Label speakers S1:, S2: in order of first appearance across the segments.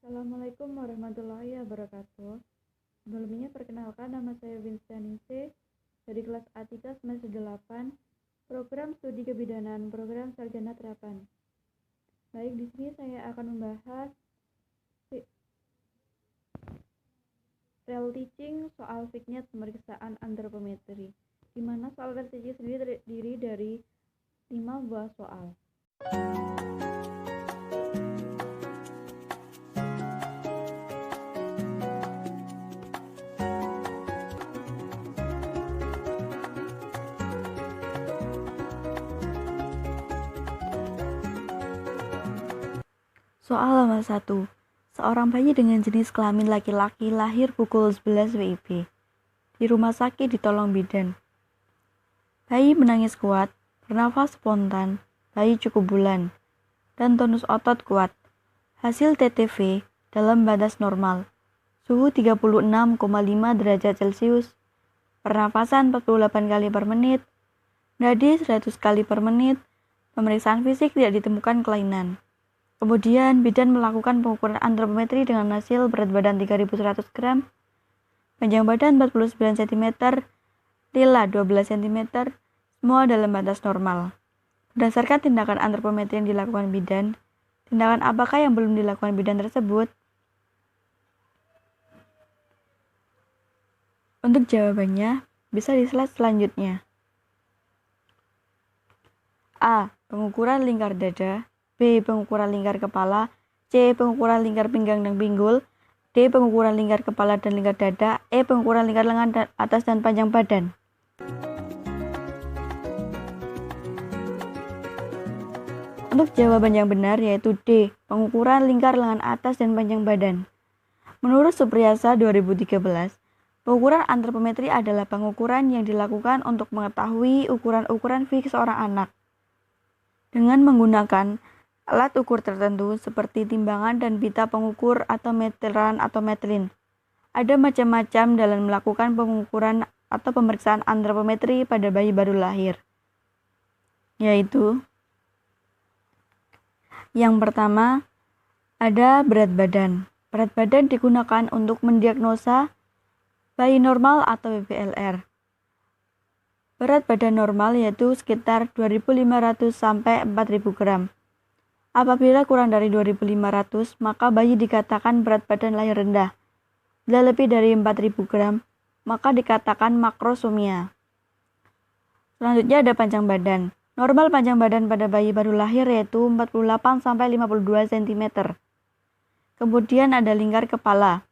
S1: Assalamualaikum warahmatullahi wabarakatuh. Sebelumnya perkenalkan, nama saya Winstianise dari kelas A3 semester 8, program studi kebidanan, program sarjana terapan. Baik, di sini saya akan membahas real teaching soal vignet pemeriksaan antropometri, di mana soal real teaching sendiri terdiri dari 5 buah soal.
S2: Soal nomor 1. Seorang bayi dengan jenis kelamin laki-laki lahir pukul 11 WIB. Di rumah sakit ditolong bidan. Bayi menangis kuat, bernafas spontan, bayi cukup bulan, dan tonus otot kuat. Hasil TTV dalam batas normal. Suhu 36,5 derajat Celcius. Pernafasan 48 kali per menit. Nadi 100 kali per menit. Pemeriksaan fisik tidak ditemukan kelainan. Kemudian, bidan melakukan pengukuran antropometri dengan hasil berat badan 3.100 gram, panjang badan 49 cm, lila 12 cm, semua dalam batas normal. Berdasarkan tindakan antropometri yang dilakukan bidan, tindakan apakah yang belum dilakukan bidan tersebut? Untuk jawabannya, bisa di slide selanjutnya. A. Pengukuran lingkar dada. B. Pengukuran lingkar kepala. C. Pengukuran lingkar pinggang dan pinggul. D. Pengukuran lingkar kepala dan lingkar dada. E. Pengukuran lingkar lengan dan atas dan panjang badan. Untuk jawaban yang benar yaitu D. Pengukuran lingkar lengan atas dan panjang badan. Menurut Supriyasa 2013, pengukuran antropometri adalah pengukuran yang dilakukan untuk mengetahui ukuran-ukuran fix seorang anak dengan menggunakan alat ukur tertentu seperti timbangan dan pita pengukur atau meteran atau metlin. Ada macam-macam dalam melakukan pengukuran atau pemeriksaan antropometri pada bayi baru lahir. Yaitu, yang pertama, ada berat badan. Berat badan digunakan untuk mendiagnosa bayi normal atau BBLR. Berat badan normal yaitu sekitar 2.500 sampai 4.000 gram. Apabila kurang dari 2.500, maka bayi dikatakan berat badan lahir rendah. Bila lebih dari 4.000 gram, maka dikatakan makrosomia. Selanjutnya ada panjang badan. Normal panjang badan pada bayi baru lahir yaitu 48 sampai 52 cm. Kemudian ada lingkar kepala.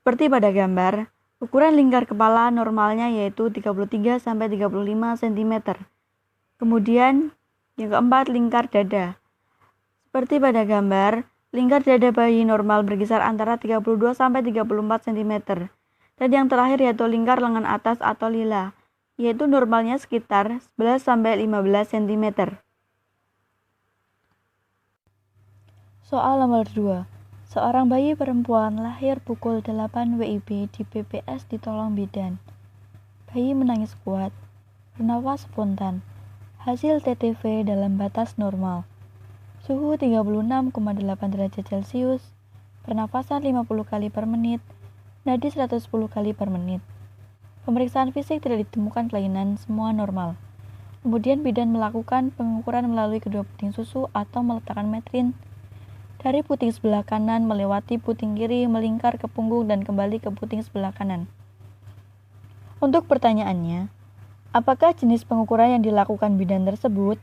S2: Seperti pada gambar, ukuran lingkar kepala normalnya yaitu 33 sampai 35 cm. Kemudian yang keempat lingkar dada. Seperti pada gambar, lingkar dada bayi normal berkisar antara 32 sampai 34 cm. Dan yang terakhir yaitu lingkar lengan atas atau lila, yaitu normalnya sekitar 11 sampai 15 cm. Soal nomor 2. Seorang bayi perempuan lahir pukul 8 WIB di PPS ditolong bidan. Bayi menangis kuat, bernafas spontan. Hasil TTV dalam batas normal. Suhu 36,8 derajat Celcius, pernafasan 50 kali per menit, nadi 110 kali per menit. Pemeriksaan fisik tidak ditemukan kelainan, semua normal. Kemudian bidan melakukan pengukuran melalui kedua puting susu atau meletakkan metrin dari puting sebelah kanan melewati puting kiri, melingkar ke punggung dan kembali ke puting sebelah kanan. Untuk pertanyaannya, apakah jenis pengukuran yang dilakukan bidan tersebut?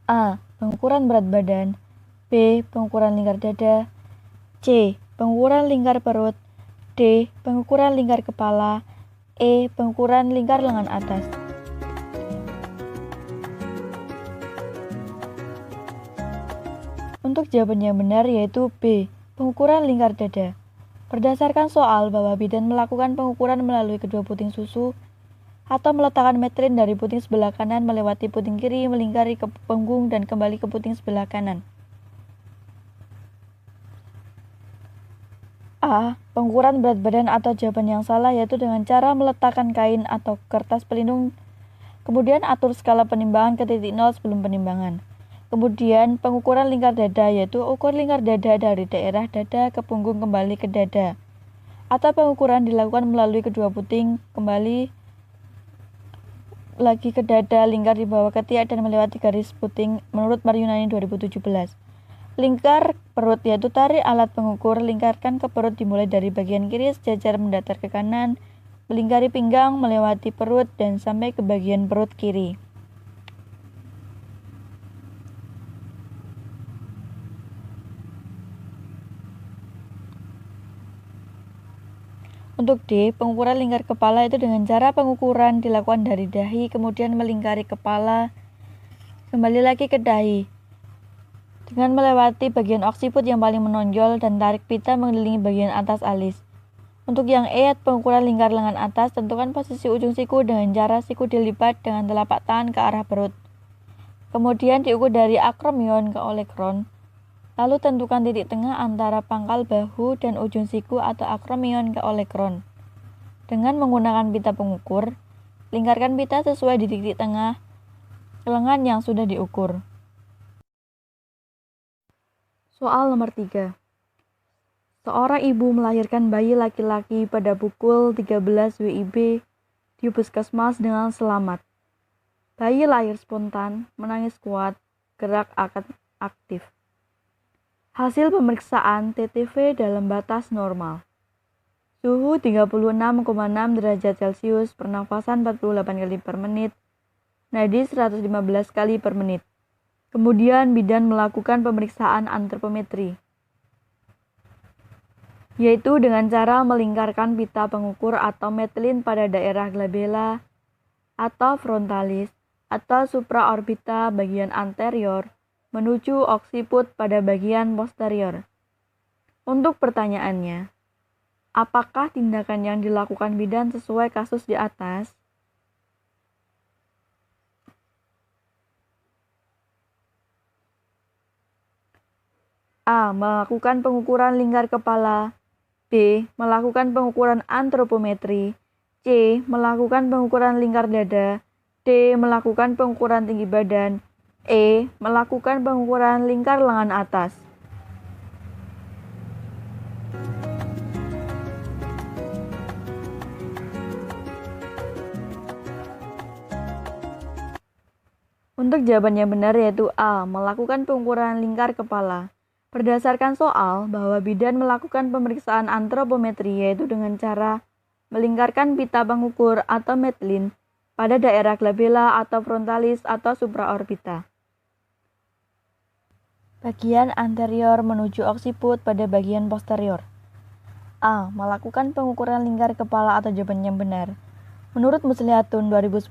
S2: A. Pengukuran berat badan. B. Pengukuran lingkar dada. C. Pengukuran lingkar perut. D. Pengukuran lingkar kepala. E. Pengukuran lingkar lengan atas. Untuk jawaban yang benar yaitu B. Pengukuran lingkar dada. Berdasarkan soal bahwa bidan melakukan pengukuran melalui kedua puting susu atau meletakkan metrin dari puting sebelah kanan melewati puting kiri, melingkari ke punggung dan kembali ke puting sebelah kanan. A. Pengukuran berat badan atau jawaban yang salah yaitu dengan cara meletakkan kain atau kertas pelindung, kemudian atur skala penimbangan ke titik 0 sebelum penimbangan. Kemudian pengukuran lingkar dada, yaitu ukur lingkar dada dari daerah dada ke punggung kembali ke dada. Atau pengukuran dilakukan melalui kedua puting kembali lagi ke dada, lingkar di bawah ketiak dan melewati garis puting menurut Maryunani 2017. Lingkar perut, yaitu tarik alat pengukur, lingkarkan ke perut dimulai dari bagian kiri sejajar mendatar ke kanan, melingkari pinggang, melewati perut dan sampai ke bagian perut kiri. Untuk D, pengukuran lingkar kepala itu dengan cara pengukuran dilakukan dari dahi, kemudian melingkari kepala, kembali lagi ke dahi, dengan melewati bagian oksiput yang paling menonjol dan tarik pita mengelilingi bagian atas alis. Untuk yang E, pengukuran lingkar lengan atas, tentukan posisi ujung siku dengan cara siku dilipat dengan telapak tangan ke arah perut. Kemudian diukur dari akromion ke olecron. Lalu tentukan titik tengah antara pangkal bahu dan ujung siku atau akromion ke olecron. Dengan menggunakan pita pengukur, lingkarkan pita sesuai di titik tengah lengan yang sudah diukur. Soal nomor 3. Seorang ibu melahirkan bayi laki-laki pada pukul 13 WIB di puskesmas dengan selamat. Bayi lahir spontan, menangis kuat, gerak aktif. Hasil pemeriksaan TTV dalam batas normal. Suhu 36,6 derajat Celcius, pernafasan 48 kali per menit, nadi 115 kali per menit. Kemudian bidan melakukan pemeriksaan antropometri, yaitu dengan cara melingkarkan pita pengukur atau metlin pada daerah glabella atau frontalis atau supraorbita bagian anterior menuju oksiput pada bagian posterior. Untuk pertanyaannya, apakah tindakan yang dilakukan bidan sesuai kasus di atas? A. Melakukan pengukuran lingkar kepala. B. Melakukan pengukuran antropometri. C. Melakukan pengukuran lingkar dada. D. Melakukan pengukuran tinggi badan. E. Melakukan pengukuran lingkar lengan atas. Untuk jawaban yang benar yaitu A. Melakukan pengukuran lingkar kepala. Berdasarkan soal bahwa bidan melakukan pemeriksaan antropometri yaitu dengan cara melingkarkan pita pengukur atau metlin pada daerah glabella atau frontalis atau supraorbita. Bagian anterior menuju oksiput pada bagian posterior. A. Melakukan pengukuran lingkar kepala atau jawaban yang benar. Menurut Muslihatun 2010,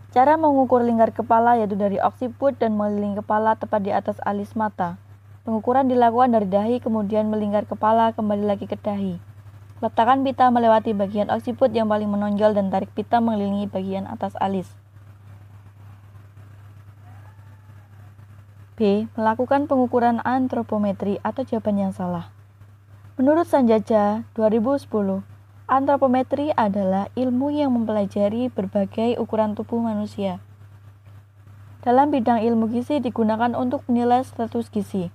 S2: cara mengukur lingkar kepala yaitu dari oksiput dan mengelilingi kepala tepat di atas alis mata. Pengukuran dilakukan dari dahi kemudian melingkar kepala kembali lagi ke dahi. Letakkan pita melewati bagian oksiput yang paling menonjol dan tarik pita mengelilingi bagian atas alis. B. Melakukan pengukuran antropometri atau jawaban yang salah. Menurut Sanjaja 2010, antropometri adalah ilmu yang mempelajari berbagai ukuran tubuh manusia. Dalam bidang ilmu gizi digunakan untuk menilai status gizi.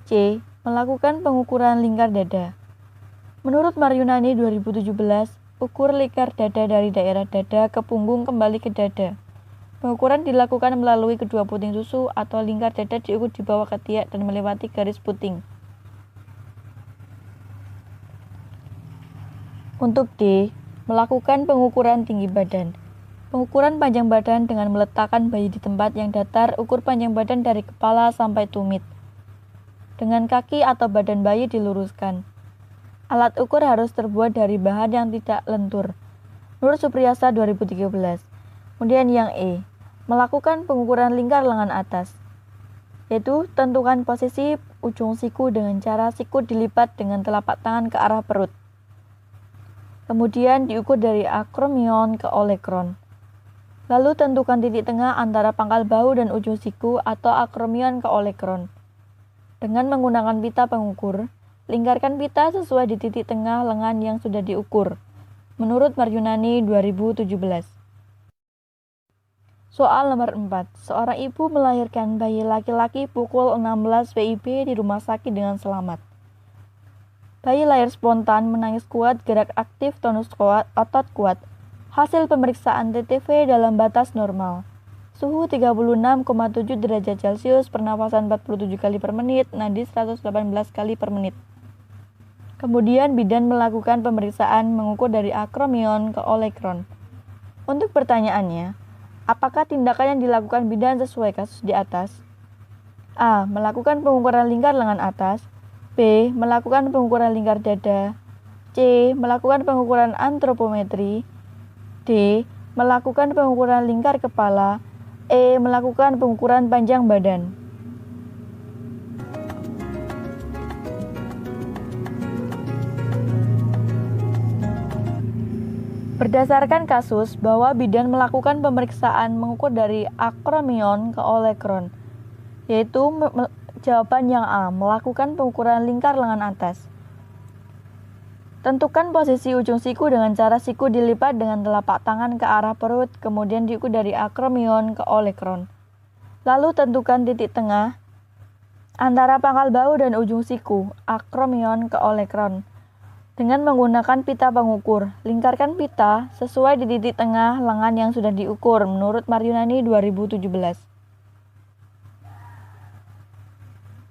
S2: C. Melakukan pengukuran lingkar dada. Menurut Maryunani 2017, ukur lingkar dada dari daerah dada ke punggung kembali ke dada. Pengukuran dilakukan melalui kedua puting susu atau lingkar dada diukur di bawah ketiak dan melewati garis puting. Untuk D, melakukan pengukuran tinggi badan. Pengukuran panjang badan dengan meletakkan bayi di tempat yang datar, ukur panjang badan dari kepala sampai tumit. Dengan kaki atau badan bayi diluruskan. Alat ukur harus terbuat dari bahan yang tidak lentur. Menurut Supriyasa 2013. Kemudian yang E, melakukan pengukuran lingkar lengan atas, yaitu tentukan posisi ujung siku dengan cara siku dilipat dengan telapak tangan ke arah perut. Kemudian diukur dari akromion ke olecron. Lalu tentukan titik tengah antara pangkal bahu dan ujung siku atau akromion ke olecron. Dengan menggunakan pita pengukur, lingkarkan pita sesuai di titik tengah lengan yang sudah diukur. Menurut Maryunani 2017. Soal nomor 4. Seorang ibu melahirkan bayi laki-laki pukul 16 WIB di rumah sakit dengan selamat. Bayi lahir spontan, menangis kuat, gerak aktif, tonus kuat, otot kuat. Hasil pemeriksaan TTV dalam batas normal. Suhu 36,7 derajat Celcius, pernafasan 47 kali per menit, nadi 118 kali per menit. Kemudian bidan melakukan pemeriksaan mengukur dari akromion ke olekron. Untuk pertanyaannya, apakah tindakan yang dilakukan bidan sesuai kasus di atas? A. Melakukan pengukuran lingkar lengan atas. B. Melakukan pengukuran lingkar dada. C. Melakukan pengukuran antropometri. D. Melakukan pengukuran lingkar kepala. E. Melakukan pengukuran panjang badan. Berdasarkan kasus bahwa bidan melakukan pemeriksaan mengukur dari akromion ke olekron, yaitu jawaban yang A, melakukan pengukuran lingkar lengan atas. Tentukan posisi ujung siku dengan cara siku dilipat dengan telapak tangan ke arah perut, kemudian diukur dari akromion ke olekron. Lalu tentukan titik tengah antara pangkal bahu dan ujung siku, akromion ke olekron. Dengan menggunakan pita pengukur, lingkarkan pita sesuai di titik tengah lengan yang sudah diukur menurut Maryunani 2017.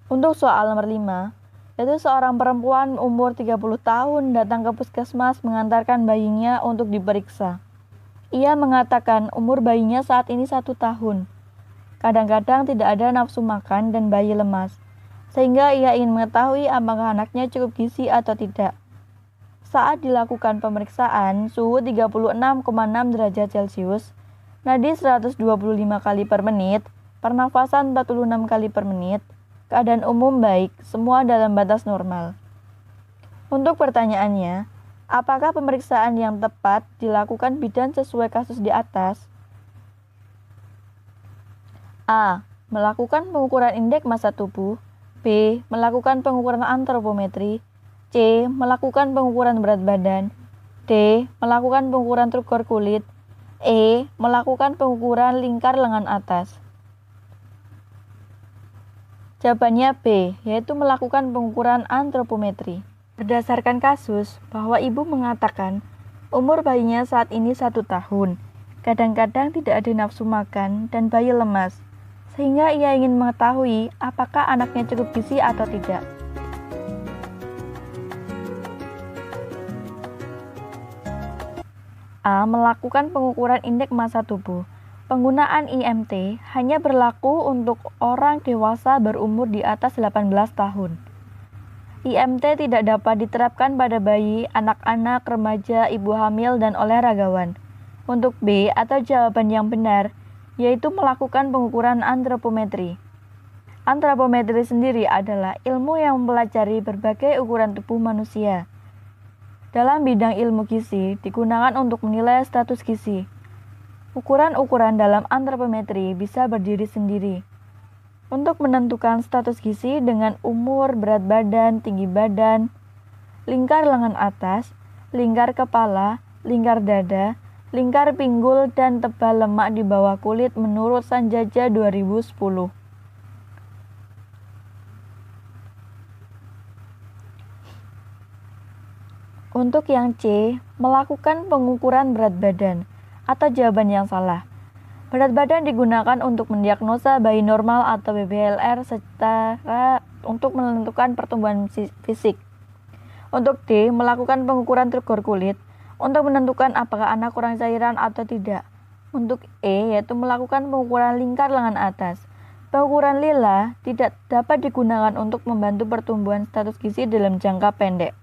S2: Untuk soal nomor 5, yaitu seorang perempuan umur 30 tahun datang ke puskesmas mengantarkan bayinya untuk diperiksa. Ia mengatakan umur bayinya saat ini 1 tahun. Kadang-kadang tidak ada nafsu makan dan bayi lemas, sehingga ia ingin mengetahui apakah anaknya cukup gizi atau tidak. Saat dilakukan pemeriksaan, suhu 36,6 derajat Celcius, nadi 125 kali per menit, pernafasan 46 kali per menit, keadaan umum baik, semua dalam batas normal. Untuk pertanyaannya, apakah pemeriksaan yang tepat dilakukan bidan sesuai kasus di atas? A. Melakukan pengukuran indeks massa tubuh. B. Melakukan pengukuran antropometri. C. Melakukan pengukuran berat badan. D. Melakukan pengukuran struktur kulit. E. Melakukan pengukuran lingkar lengan atas. Jawabannya B, yaitu melakukan pengukuran antropometri. Berdasarkan kasus bahwa ibu mengatakan umur bayinya saat ini 1 tahun, kadang-kadang tidak ada nafsu makan dan bayi lemas, sehingga ia ingin mengetahui apakah anaknya cukup gizi atau tidak. A. Melakukan pengukuran indeks massa tubuh. Penggunaan IMT hanya berlaku untuk orang dewasa berumur di atas 18 tahun. IMT tidak dapat diterapkan pada bayi, anak-anak, remaja, ibu hamil, dan olahragawan. Untuk B atau jawaban yang benar, yaitu melakukan pengukuran antropometri. Antropometri sendiri adalah ilmu yang mempelajari berbagai ukuran tubuh manusia. Dalam bidang ilmu gizi, digunakan untuk menilai status gizi. Ukuran-ukuran dalam antropometri bisa berdiri sendiri. Untuk menentukan status gizi dengan umur, berat badan, tinggi badan, lingkar lengan atas, lingkar kepala, lingkar dada, lingkar pinggul, dan tebal lemak di bawah kulit menurut Sanjaja 2010. Untuk yang C, melakukan pengukuran berat badan, atau jawaban yang salah. Berat badan digunakan untuk mendiagnosa bayi normal atau BBLR secara untuk menentukan pertumbuhan fisik. Untuk D, melakukan pengukuran struktur kulit untuk menentukan apakah anak kurang cairan atau tidak. Untuk E, yaitu melakukan pengukuran lingkar lengan atas. Pengukuran lila tidak dapat digunakan untuk membantu pertumbuhan status gizi dalam jangka pendek.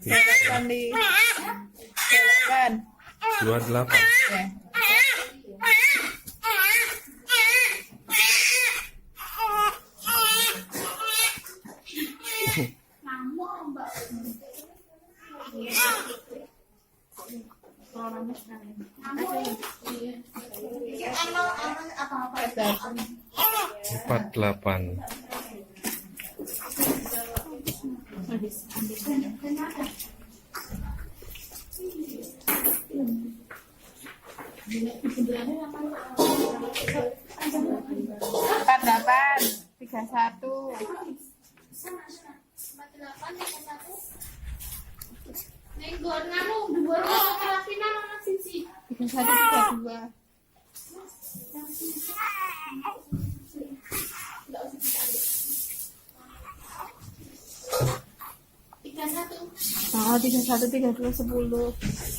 S3: Silakan silakan.
S4: 28.
S3: Ya. Empat delapan.
S4: Empat delapan, 31.
S5: Nenggor nganu dhuwur laki-laki nang ana siji.
S4: 31, 32.
S5: Tiga satu.
S4: Oh, 31, 32, 10.